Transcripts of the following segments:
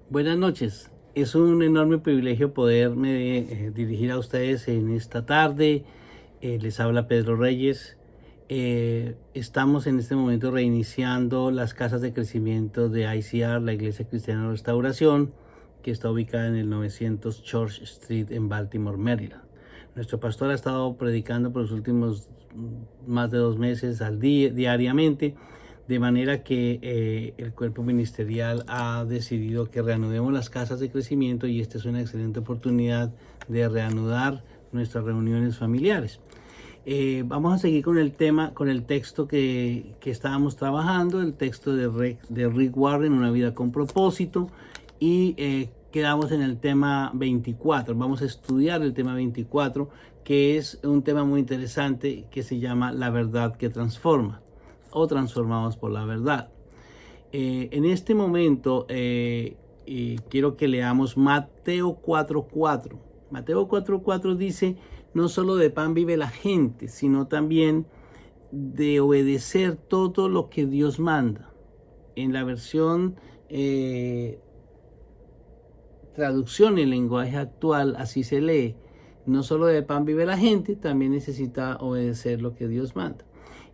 Buenas noches. Es un enorme privilegio poderme dirigir a ustedes en esta tarde. Les habla Pedro Reyes. Estamos en este momento reiniciando las casas de crecimiento de ICR, la Iglesia Cristiana de Restauración, que está ubicada en el 900 Church Street en Baltimore, Maryland. Nuestro pastor ha estado predicando por los últimos más de 2 meses diariamente, de manera que el cuerpo ministerial ha decidido que reanudemos las casas de crecimiento, y esta es una excelente oportunidad de reanudar nuestras reuniones familiares. Vamos a seguir con el tema, con el texto que estábamos trabajando, el texto de Rick Warren, Una vida con propósito, y quedamos en el tema 24. Vamos a estudiar el tema 24, que es un tema muy interesante que se llama La verdad que transforma, o transformados por la verdad. En este momento quiero que leamos Mateo 4:4. Mateo 4:4 dice: no solo de pan vive la gente, sino también de obedecer todo lo que Dios manda. En la versión traducción en lenguaje actual, así se lee: no solo de pan vive la gente, también necesita obedecer lo que Dios manda.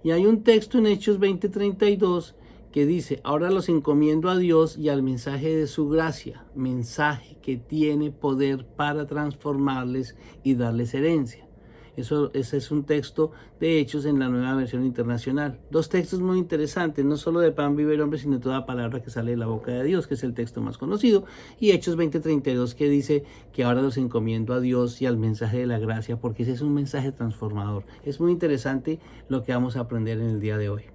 Y hay un texto en Hechos 20:32 que dice: ahora los encomiendo a Dios y al mensaje de su gracia, mensaje que tiene poder para transformarles y darles herencia. Ese es un texto de Hechos en la Nueva Versión Internacional. Dos textos muy interesantes: no solo de pan vive el hombre, sino toda palabra que sale de la boca de Dios, que es el texto más conocido. Y Hechos 20:32, que dice que ahora los encomiendo a Dios y al mensaje de la gracia, porque ese es un mensaje transformador. Es muy interesante lo que vamos a aprender en el día de hoy.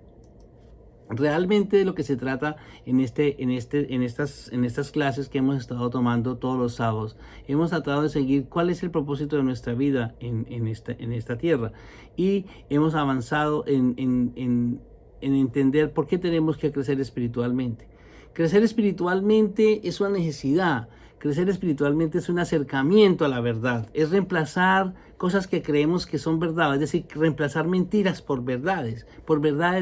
Realmente de lo que se trata en estas clases que hemos estado tomando todos los sábados, hemos tratado de seguir cuál es el propósito de nuestra vida en esta tierra, y hemos avanzado en entender por qué tenemos que crecer espiritualmente. Crecer espiritualmente es una necesidad. Crecer espiritualmente es un acercamiento a la verdad, es reemplazar cosas que creemos que son verdad, es decir, reemplazar mentiras por verdades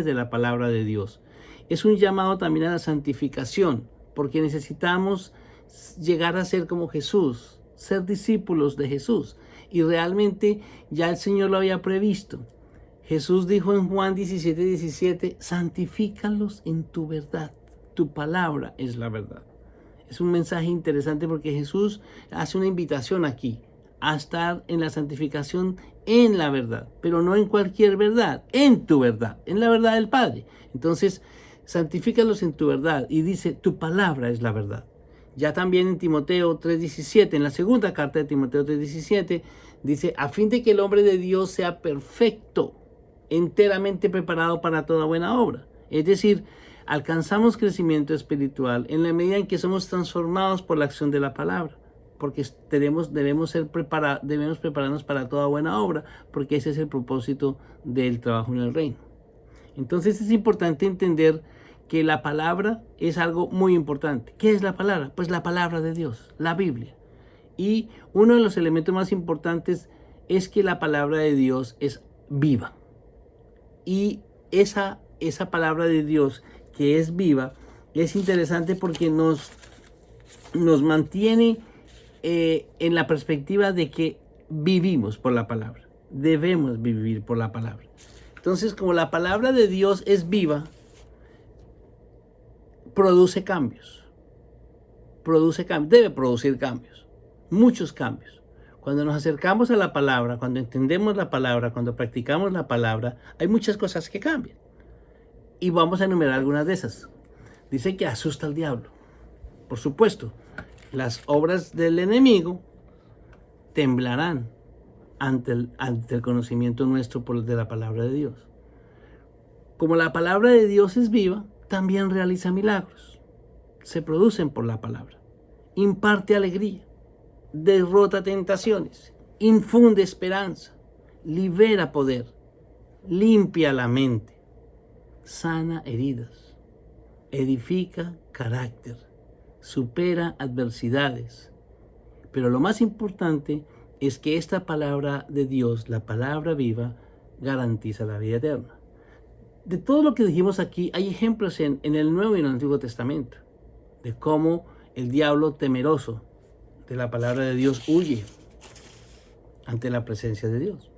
de la palabra de Dios. Es un llamado también a la santificación, porque necesitamos llegar a ser como Jesús, ser discípulos de Jesús, y realmente ya el Señor lo había previsto. Jesús dijo en Juan 17:17: santifícalos en tu verdad, tu palabra es la verdad. Es un mensaje interesante porque Jesús hace una invitación aquí a estar en la santificación en la verdad, pero no en cualquier verdad, en tu verdad, en la verdad del Padre. Entonces, santifícalos en tu verdad, y dice: tu palabra es la verdad. Ya también en Timoteo 3:17, en la segunda carta de Timoteo 3:17, dice: a fin de que el hombre de Dios sea perfecto, enteramente preparado para toda buena obra. Es decir, alcanzamos crecimiento espiritual en la medida en que somos transformados por la acción de la palabra, porque debemos prepararnos para toda buena obra, porque ese es el propósito del trabajo en el reino. Entonces es importante entender que la palabra es algo muy importante. ¿Qué es la palabra? Pues la palabra de Dios, la Biblia. Y uno de los elementos más importantes es que la palabra de Dios es viva. Y esa palabra de Dios que es viva es interesante porque nos mantiene en la perspectiva de que vivimos por la palabra. Debemos vivir por la palabra. Entonces, como la palabra de Dios es viva, produce cambios. Debe producir cambios. Muchos cambios. Cuando nos acercamos a la palabra, cuando entendemos la palabra, cuando practicamos la palabra, hay muchas cosas que cambian. Y vamos a enumerar algunas de esas. Dice que asusta al diablo. Por supuesto, las obras del enemigo temblarán ante el conocimiento nuestro de la palabra de Dios. Como la palabra de Dios es viva, también realiza milagros. Se producen por la palabra. Imparte alegría, derrota tentaciones, infunde esperanza, libera poder, limpia la mente, sana heridas, edifica carácter, supera adversidades. Pero lo más importante es que esta palabra de Dios, la palabra viva, garantiza la vida eterna. De todo lo que dijimos aquí, hay ejemplos en el Nuevo y en el Antiguo Testamento de cómo El diablo, temeroso de la palabra de Dios, huye ante la presencia de Dios.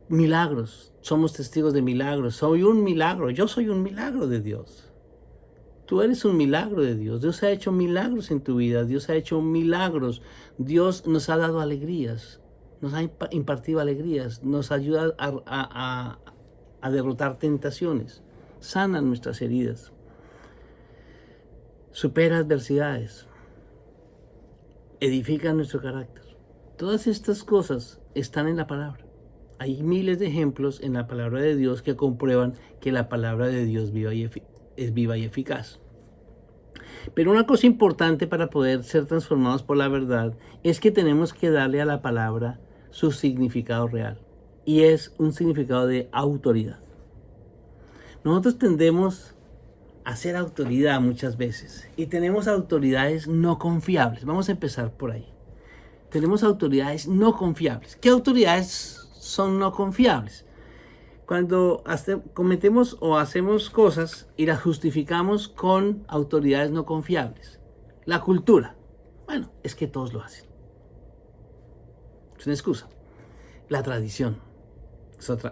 Milagros, somos testigos de milagros. Soy un milagro, yo soy un milagro de Dios. Tú eres un milagro de Dios. Dios ha hecho milagros en tu vida. Dios ha hecho milagros. Dios nos ha dado alegrías. Nos ha impartido alegrías. Nos ayuda a derrotar tentaciones. Sana nuestras heridas. Supera adversidades. Edifica nuestro carácter. Todas estas cosas están en la palabra. Hay miles de ejemplos en la palabra de Dios que comprueban que la palabra de Dios es viva y eficaz. Pero una cosa importante para poder ser transformados por la verdad es que tenemos que darle a la palabra su significado real. Y es un significado de autoridad. Nosotros tendemos a ser autoridad muchas veces. Y tenemos autoridades no confiables. Vamos a empezar por ahí. Tenemos autoridades no confiables. ¿Qué autoridades son no confiables? Cuando cometemos o hacemos cosas y las justificamos con autoridades no confiables. La cultura. Bueno, es que todos lo hacen. Es una excusa. La tradición.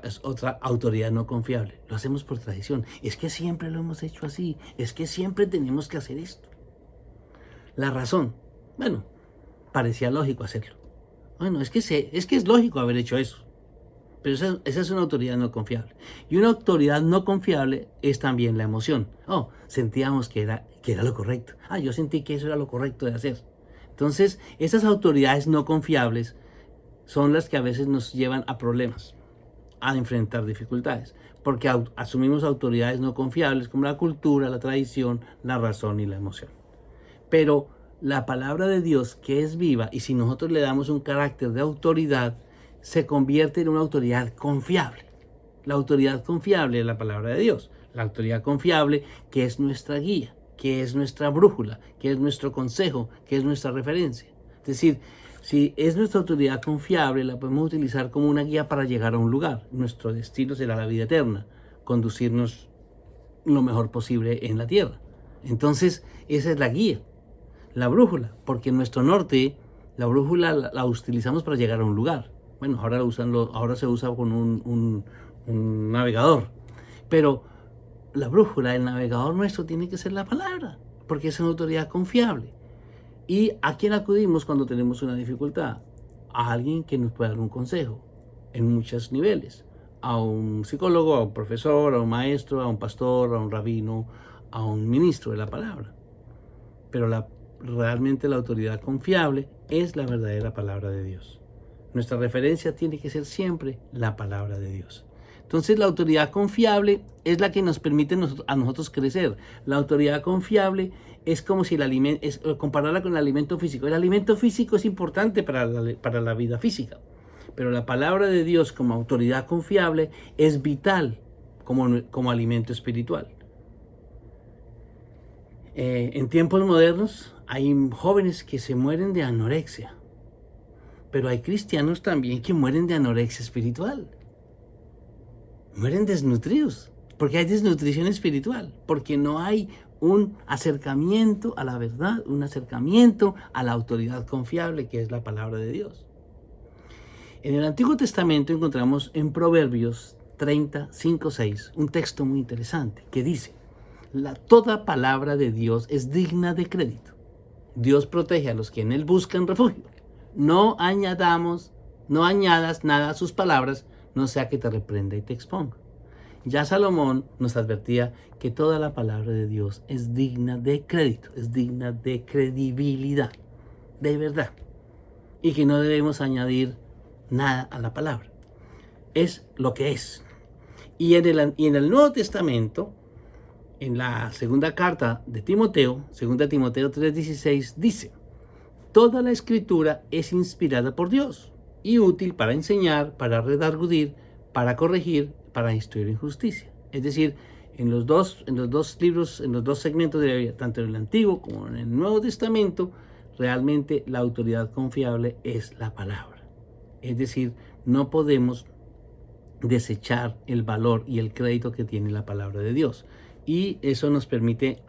Es otra autoridad no confiable. Lo hacemos por tradición. Es que siempre lo hemos hecho así. Es que siempre tenemos que hacer esto. La razón. Bueno, parecía lógico hacerlo. Bueno, es que es lógico haber hecho eso. Pero esa es una autoridad no confiable. Y una autoridad no confiable es también la emoción. Oh, sentíamos que era lo correcto. Yo sentí que eso era lo correcto de hacer. Entonces, esas autoridades no confiables son las que a veces nos llevan a problemas, a enfrentar dificultades. Porque asumimos autoridades no confiables como la cultura, la tradición, la razón y la emoción. Pero la palabra de Dios, que es viva, y si nosotros le damos un carácter de autoridad, se convierte en una autoridad confiable. La autoridad confiable es la palabra de Dios. La autoridad confiable que es nuestra guía, que es nuestra brújula, que es nuestro consejo, que es nuestra referencia. Es decir, si es nuestra autoridad confiable, la podemos utilizar como una guía para llegar a un lugar. Nuestro destino será la vida eterna, conducirnos lo mejor posible en la tierra. Entonces, esa es la guía, la brújula, porque nuestro norte, la brújula la utilizamos para llegar a un lugar. Bueno, ahora se usa con un navegador. Pero la brújula, el navegador nuestro tiene que ser la palabra, porque es una autoridad confiable. ¿Y a quién acudimos cuando tenemos una dificultad? A alguien que nos pueda dar un consejo en muchos niveles. A un psicólogo, a un profesor, a un maestro, a un pastor, a un rabino, a un ministro de la palabra. Pero realmente la autoridad confiable es la verdadera palabra de Dios. Nuestra referencia tiene que ser siempre la palabra de Dios. Entonces la autoridad confiable es la que nos permite a nosotros crecer. La autoridad confiable es como si compararla con el alimento físico. El alimento físico es importante para la vida física, pero la palabra de Dios como autoridad confiable es vital como alimento espiritual. En tiempos modernos hay jóvenes que se mueren de anorexia. Pero hay cristianos también que mueren de anorexia espiritual. Mueren desnutridos. Porque hay desnutrición espiritual. Porque no hay un acercamiento a la verdad, un acercamiento a la autoridad confiable que es la palabra de Dios. En el Antiguo Testamento encontramos en Proverbios 30:5-6 un texto muy interesante que dice: toda palabra de Dios es digna de crédito. Dios protege a los que en Él buscan refugio. No añadas nada a sus palabras, no sea que te reprenda y te exponga. Ya Salomón nos advertía que toda la palabra de Dios es digna de crédito, es digna de credibilidad, de verdad. Y que no debemos añadir nada a la palabra. Es lo que es. Y en el Nuevo Testamento, en la segunda carta de Timoteo, 2 Timoteo 3:16, dice: toda la escritura es inspirada por Dios y útil para enseñar, para redarguir, para corregir, para instruir en justicia. Es decir, en los dos libros, en los dos segmentos de la Biblia, tanto en el Antiguo como en el Nuevo Testamento, realmente la autoridad confiable es la palabra. Es decir, no podemos desechar el valor y el crédito que tiene la palabra de Dios. Y eso nos permite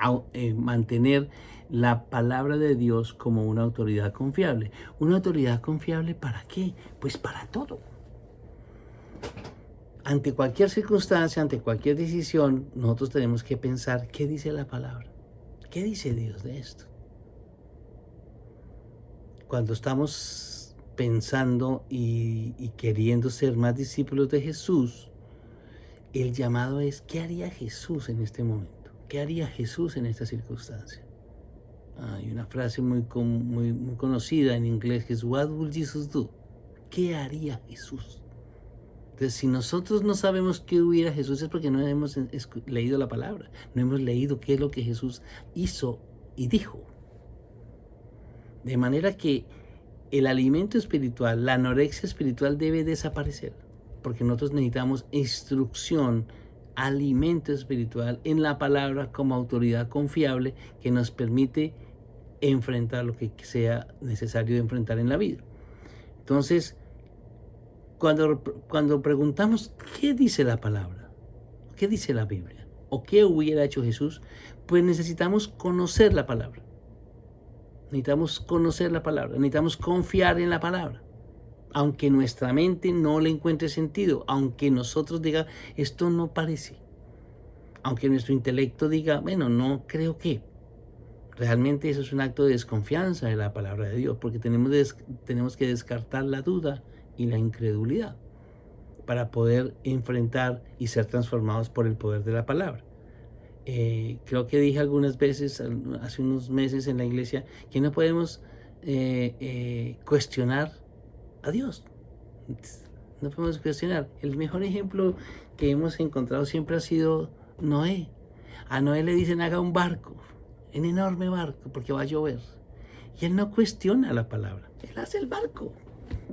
mantener la palabra de Dios como una autoridad confiable. ¿Una autoridad confiable para qué? Pues para todo. Ante cualquier circunstancia, ante cualquier decisión, nosotros tenemos que pensar qué dice la palabra. ¿Qué dice Dios de esto? Cuando estamos pensando y queriendo ser más discípulos de Jesús, el llamado es, ¿qué haría Jesús en este momento? ¿Qué haría Jesús en esta circunstancia? Hay una frase muy conocida en inglés que es, What would Jesus do? ¿Qué haría Jesús? Entonces, si nosotros no sabemos qué hubiera Jesús es porque no hemos leído la palabra, no hemos leído qué es lo que Jesús hizo y dijo. De manera que el alimento espiritual, la anorexia espiritual debe desaparecer, porque nosotros necesitamos instrucción, alimento espiritual en la palabra como autoridad confiable que nos permite enfrentar lo que sea necesario de enfrentar en la vida. Entonces, cuando preguntamos qué dice la palabra, qué dice la Biblia, o qué hubiera hecho Jesús, pues necesitamos conocer la palabra. Necesitamos conocer la palabra, necesitamos confiar en la palabra. Aunque nuestra mente no le encuentre sentido, aunque nosotros diga, esto no parece. Aunque nuestro intelecto diga, bueno, no creo que. Realmente eso es un acto de desconfianza de la palabra de Dios, porque tenemos que descartar la duda y la incredulidad para poder enfrentar y ser transformados por el poder de la palabra. Creo que dije algunas veces, hace unos meses en la iglesia, que no podemos cuestionar a Dios. No podemos cuestionar. El mejor ejemplo que hemos encontrado siempre ha sido Noé. A Noé le dicen haga un barco, un enorme barco, porque va a llover. Y él no cuestiona la palabra. Él hace el barco.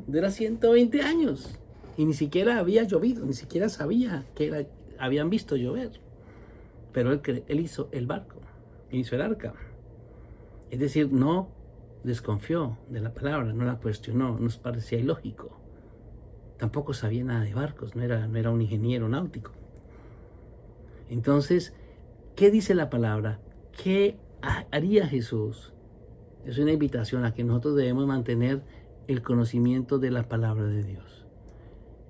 Dura 120 años. Y ni siquiera había llovido, ni siquiera sabía que habían visto llover. Pero él hizo el barco, hizo el arca. Es decir, no desconfió de la palabra, no la cuestionó, nos parecía ilógico. Tampoco sabía nada de barcos, no era un ingeniero náutico. Entonces, ¿qué dice la palabra? ¿Qué haría Jesús? Es una invitación a que nosotros debemos mantener el conocimiento de la palabra de Dios.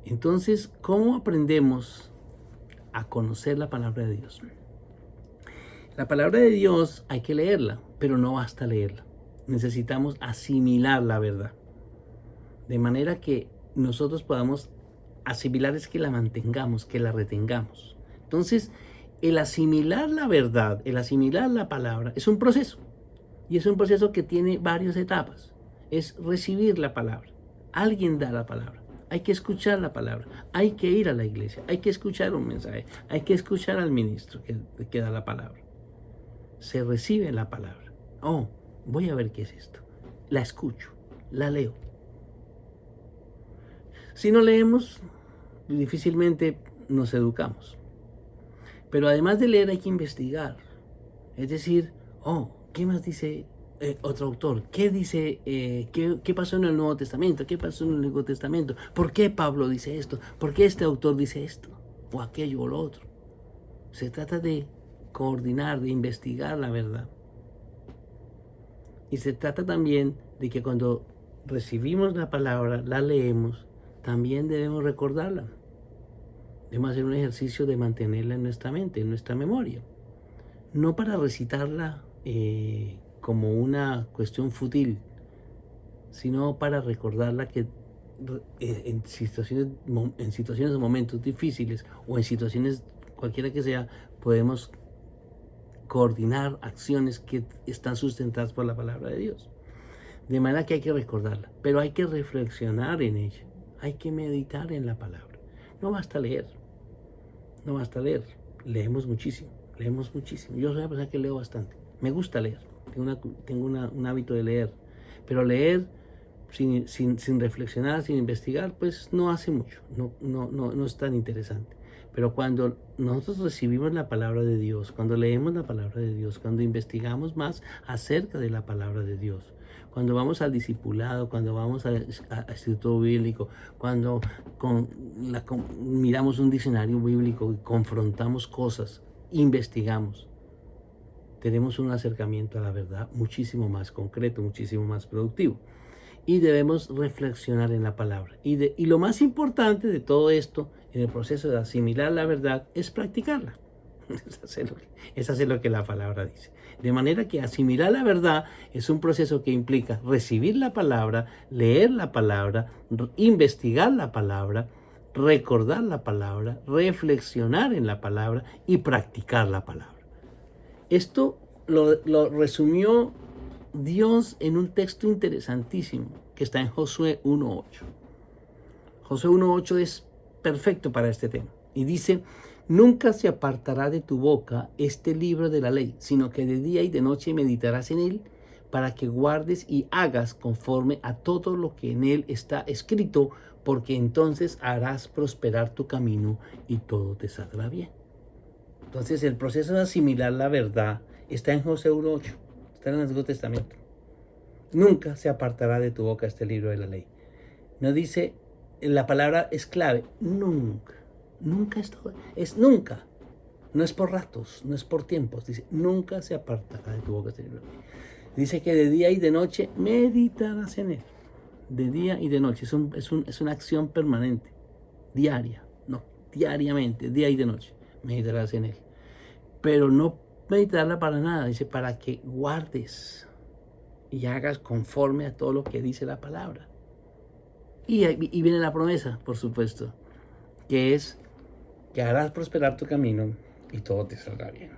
Entonces, ¿cómo aprendemos a conocer la palabra de Dios? La palabra de Dios hay que leerla, pero no basta leerla. Necesitamos asimilar la verdad. De manera que nosotros podamos asimilar es que la mantengamos, que la retengamos. Entonces, el asimilar la verdad, el asimilar la palabra, es un proceso. Y es un proceso que tiene varias etapas. Es recibir la palabra. Alguien da la palabra. Hay que escuchar la palabra. Hay que ir a la iglesia. Hay que escuchar un mensaje. Hay que escuchar al ministro que da la palabra. Se recibe la palabra. Oh, voy a ver qué es esto. La escucho, la leo. Si no leemos, difícilmente nos educamos. Pero además de leer hay que investigar. Es decir, oh, ¿qué más dice otro autor? ¿Qué dice? ¿Qué pasó en el Nuevo Testamento? ¿Qué pasó en el Nuevo Testamento? ¿Por qué Pablo dice esto? ¿Por qué este autor dice esto? O aquello o lo otro. Se trata de coordinar, de investigar la verdad. Y se trata también de que cuando recibimos la palabra, la leemos, también debemos recordarla. Debemos hacer un ejercicio de mantenerla en nuestra mente, en nuestra memoria. No para recitarla como una cuestión fútil, sino para recordarla que en situaciones o momentos difíciles o en situaciones cualquiera que sea, podemos coordinar acciones que están sustentadas por la palabra de Dios. De manera que hay que recordarla, pero hay que reflexionar en ella, hay que meditar en la palabra. No basta leer, no basta leer, leemos muchísimo. Yo soy una persona que leo bastante, me gusta leer, tengo un hábito de leer, pero leer sin reflexionar, sin investigar, pues no hace mucho, no es tan interesante. Pero cuando nosotros recibimos la palabra de Dios, cuando leemos la palabra de Dios, cuando investigamos más acerca de la palabra de Dios, cuando vamos al discipulado, cuando vamos a instituto bíblico, cuando miramos un diccionario bíblico y confrontamos cosas investigamos, tenemos un acercamiento a la verdad muchísimo más concreto, muchísimo más productivo. Y debemos reflexionar en la palabra. Y lo más importante de todo esto, en el proceso de asimilar la verdad, es practicarla. Es hacer lo que la palabra dice. De manera que asimilar la verdad es un proceso que implica recibir la palabra, leer la palabra, investigar la palabra, recordar la palabra, reflexionar en la palabra y practicar la palabra. Esto lo resumió Dios en un texto interesantísimo que está en Josué 1.8. Josué 1.8 es perfecto para este tema. Y dice: nunca se apartará de tu boca este libro de la ley, sino que de día y de noche meditarás en él, para que guardes y hagas conforme a todo lo que en él está escrito, porque entonces harás prosperar tu camino y todo te saldrá bien. Entonces el proceso de asimilar la verdad está en Josué 1.8, está en el Antiguo Testamento. Nunca se apartará de tu boca este libro de la ley. No dice, la palabra es clave, nunca. Nunca es nunca. No es por ratos, no es por tiempos. Dice, nunca se apartará de tu boca este libro de la ley. Dice que de día y de noche meditarás en él. De día y de noche. Es una acción permanente, diaria. No, diariamente, día y de noche. Meditarás en él. Pero no meditarla para nada. Dice, para que guardes y hagas conforme a todo lo que dice la palabra. Y viene la promesa, por supuesto, que es que harás prosperar tu camino y todo te saldrá bien.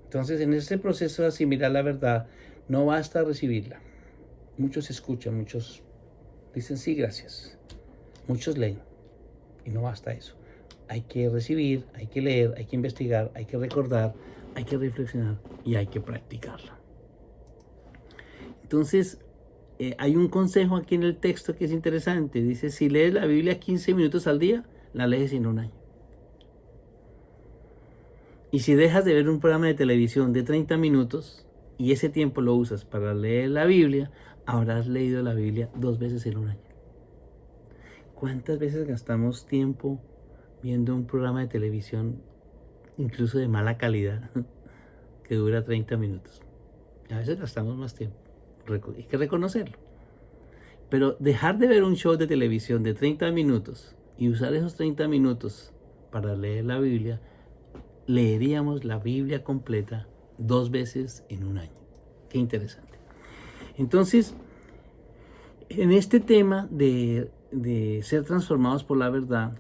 Entonces, en este proceso de asimilar la verdad, no basta recibirla. Muchos escuchan, muchos dicen sí, gracias. Muchos leen y no basta eso. Hay que recibir, hay que leer, hay que investigar, hay que recordar, hay que reflexionar y hay que practicarla. Entonces, hay un consejo aquí en el texto que es interesante. Dice, si lees la Biblia 15 minutos al día, la lees en un año. Y si dejas de ver un programa de televisión de 30 minutos y ese tiempo lo usas para leer la Biblia, habrás leído la Biblia 2 veces en un año. ¿Cuántas veces gastamos tiempo viendo un programa de televisión, incluso de mala calidad, que dura 30 minutos? A veces gastamos más tiempo. Hay que reconocerlo. Pero dejar de ver un show de televisión de 30 minutos y usar esos 30 minutos para leer la Biblia, leeríamos la Biblia completa 2 veces en un año. Qué interesante. Entonces, en este tema de ser transformados por la verdad,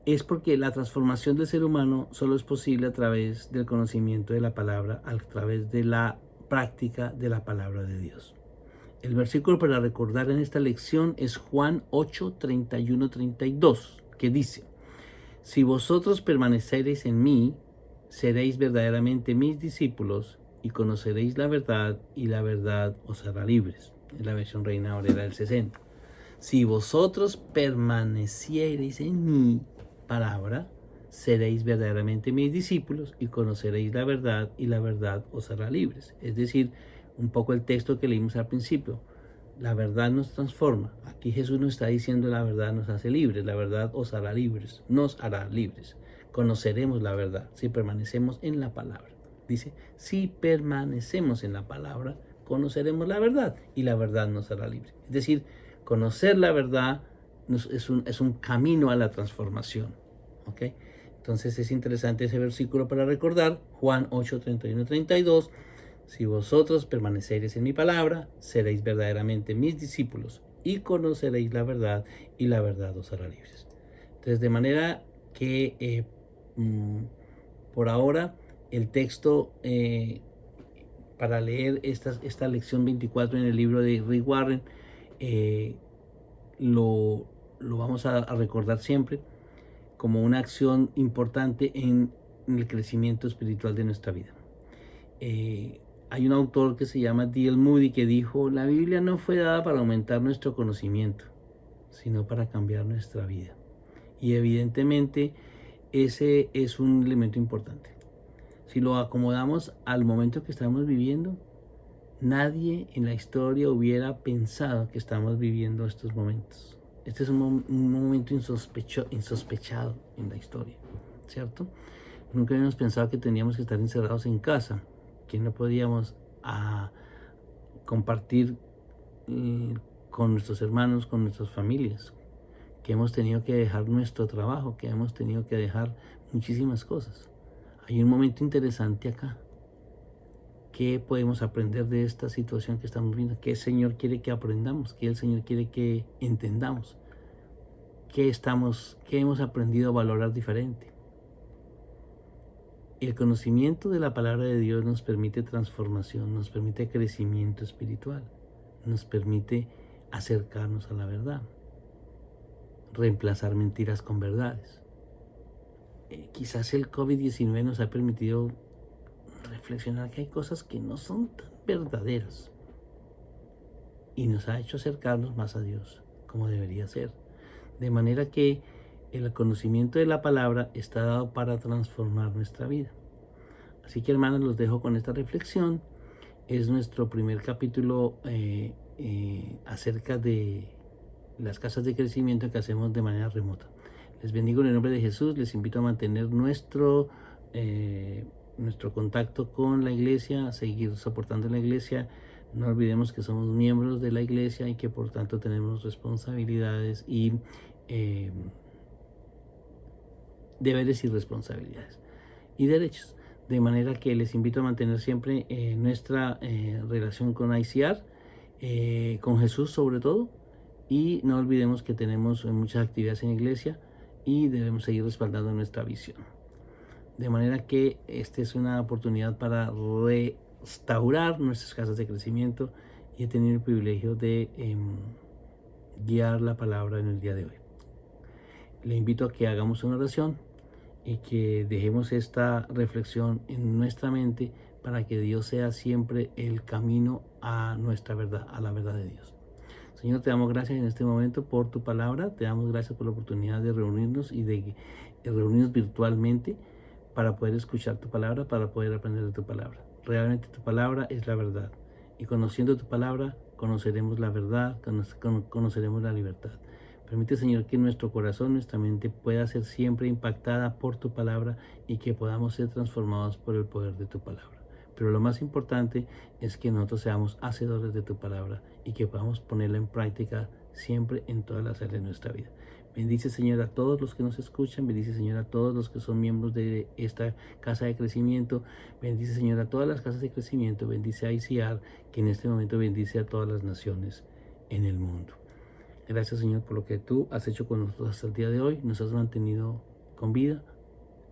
es porque la transformación del ser humano solo es posible a través del conocimiento de la palabra, a través de la práctica de la palabra de Dios. El versículo para recordar en esta lección es Juan 8, 31, 32, que dice: si vosotros permaneceréis en mí, seréis verdaderamente mis discípulos y conoceréis la verdad y la verdad os hará libres. En la versión Reina Valera del 60. Si vosotros permaneciereis en mi palabra, seréis verdaderamente mis discípulos y conoceréis la verdad y la verdad os hará libres. Es decir, un poco el texto que leímos al principio. La verdad nos transforma. Aquí Jesús nos está diciendo la verdad nos hace libres, la verdad os hará libres, nos hará libres. Conoceremos la verdad si permanecemos en la palabra. Dice, si permanecemos en la palabra, conoceremos la verdad y la verdad nos hará libres. Es decir, conocer la verdad es un camino a la transformación. ¿Okay? Entonces es interesante ese versículo para recordar, Juan 8, 31, 32. Si vosotros permaneceréis en mi palabra, seréis verdaderamente mis discípulos y conoceréis la verdad y la verdad os hará libres. Entonces, de manera que por ahora el texto para leer esta lección 24 en el libro de Rick Warren lo vamos a recordar siempre como una acción importante en el crecimiento espiritual de nuestra vida. Hay un autor que se llama D.L. Moody que dijo: la Biblia no fue dada para aumentar nuestro conocimiento, sino para cambiar nuestra vida. Y evidentemente ese es un elemento importante. Si lo acomodamos al momento que estamos viviendo, nadie en la historia hubiera pensado que estamos viviendo estos momentos. Este es un momento insospechado en la historia, ¿cierto? Nunca habíamos pensado que teníamos que estar encerrados en casa, que no podíamos compartir con nuestros hermanos, con nuestras familias, que hemos tenido que dejar nuestro trabajo, que hemos tenido que dejar muchísimas cosas. Hay un momento interesante acá. ¿Qué podemos aprender de esta situación que estamos viendo? ¿Qué el Señor quiere que aprendamos? ¿Qué el Señor quiere que entendamos? ¿Qué hemos aprendido a valorar diferente? El conocimiento de la palabra de Dios nos permite transformación, nos permite crecimiento espiritual, nos permite acercarnos a la verdad, reemplazar mentiras con verdades. Quizás el COVID-19 nos ha permitido reflexionar que hay cosas que no son tan verdaderas y nos ha hecho acercarnos más a Dios como debería ser. De manera que el conocimiento de la palabra está dado para transformar nuestra vida. Así que, hermanos, los dejo con esta reflexión. Es nuestro primer capítulo acerca de las casas de crecimiento que hacemos de manera remota. Les bendigo en el nombre de Jesús. Les invito a mantener nuestro contacto con la iglesia, a seguir soportando la iglesia. No olvidemos que somos miembros de la iglesia y que por tanto tenemos responsabilidades y deberes y responsabilidades y derechos. De manera que les invito a mantener siempre nuestra relación con ICR, con Jesús sobre todo, y no olvidemos que tenemos muchas actividades en la iglesia y debemos seguir respaldando nuestra visión. De manera que esta es una oportunidad para restaurar nuestras casas de crecimiento y he tenido el privilegio de guiar la palabra en el día de hoy. Le invito a que hagamos una oración y que dejemos esta reflexión en nuestra mente para que Dios sea siempre el camino a nuestra verdad, a la verdad de Dios. Señor, te damos gracias en este momento por tu palabra, te damos gracias por la oportunidad de reunirnos y de reunirnos virtualmente para poder escuchar tu palabra, para poder aprender de tu palabra. Realmente tu palabra es la verdad y conociendo tu palabra conoceremos la verdad, conoceremos la libertad. Permite, Señor, que nuestro corazón, nuestra mente pueda ser siempre impactada por tu palabra y que podamos ser transformados por el poder de tu palabra. Pero lo más importante es que nosotros seamos hacedores de tu palabra y que podamos ponerla en práctica siempre en todas las áreas de nuestra vida. Bendice, Señor, a todos los que nos escuchan. Bendice, Señor, a todos los que son miembros de esta casa de crecimiento. Bendice, Señor, a todas las casas de crecimiento. Bendice a ICR, que en este momento bendice a todas las naciones en el mundo. Gracias, Señor, por lo que tú has hecho con nosotros hasta el día de hoy. Nos has mantenido con vida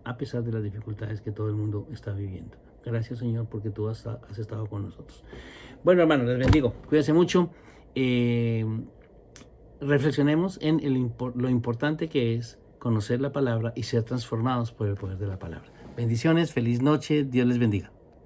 a pesar de las dificultades que todo el mundo está viviendo. Gracias, Señor, porque tú has estado con nosotros. Bueno, hermanos, les bendigo. Cuídense mucho. Reflexionemos en lo importante que es conocer la palabra y ser transformados por el poder de la palabra. Bendiciones, feliz noche. Dios les bendiga.